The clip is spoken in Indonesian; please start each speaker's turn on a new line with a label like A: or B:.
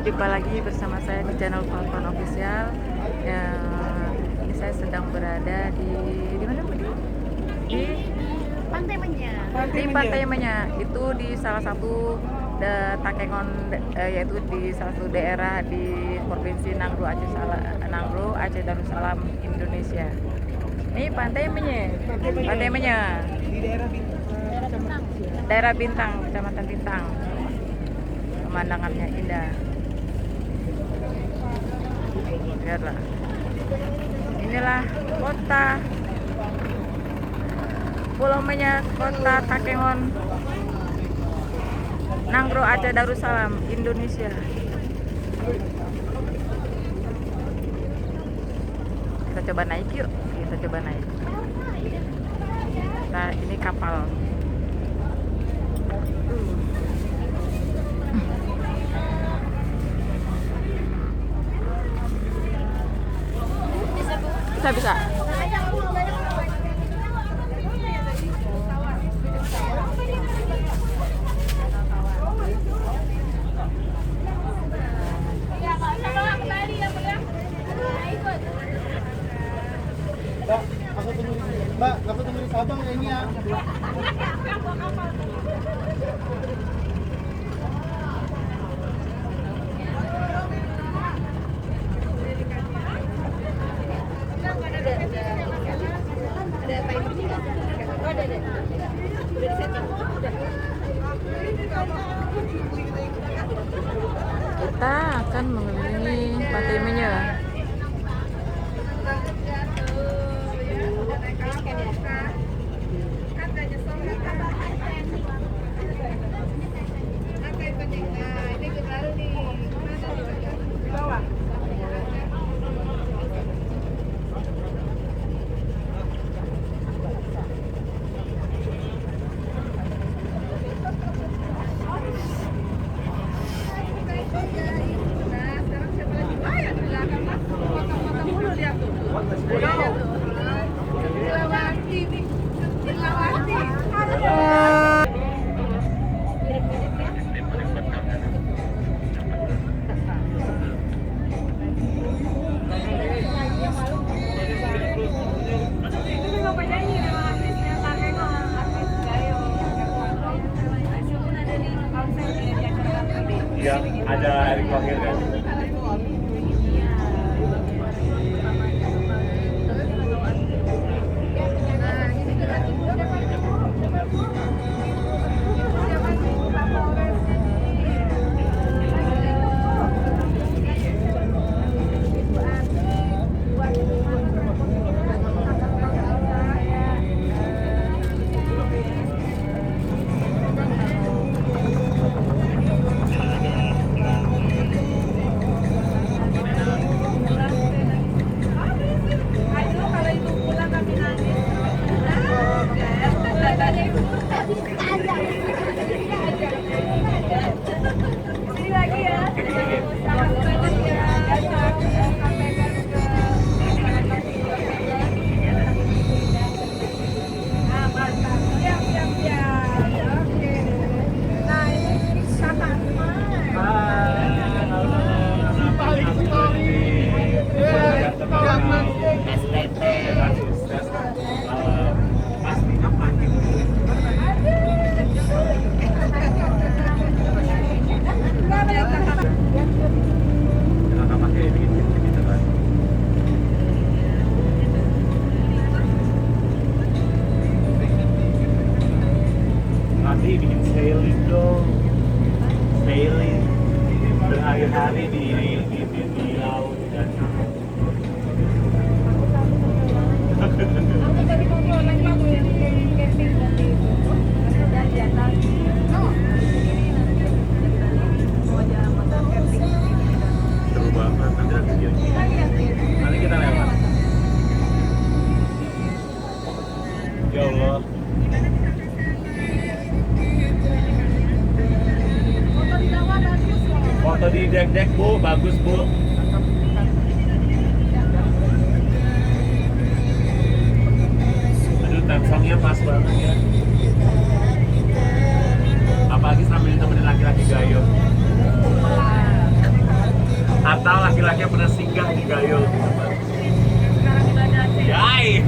A: Jumpa lagi bersama saya di channel Falcon Official. Ya, ini saya sedang berada di mana Bu? Di
B: Pantai Menya.
A: Di Pantai Menya. Itu di salah satu Takengon, yaitu di salah satu daerah di Provinsi Nangro Aceh Darussalam, Indonesia. Ini Pantai Menya. Pantai Menya.
C: Di
A: Daerah Bintang, Kecamatan Bintang. Pemandangannya indah. Lihatlah. Inilah kota Pulau Menya, kota Takengon, Nangro Aceh Darussalam, Indonesia. Kita coba naik yuk. Kita coba naik. Nah, ini kapal. Bisa.
C: Mbak, aku tunggu di Sabang ya ini ya.
A: Kita akan mengelilingi Pantai Menya.
D: Ya, ada Erick Thohir kan? Nanti bikin sailing dong, sailing berhari-hari di laut dan seru banget. Nanti ada videonya. Nanti kita lewat. Ya Allah. Foto di dek-dek Bu, bagus Bu. Aduh, tensongnya pas banget ya. Apalagi sambil temenin laki-laki gayo. anaknya pernah singgah di Gayo gitu, Mbak.
A: Sekarang kita ada
D: Yai.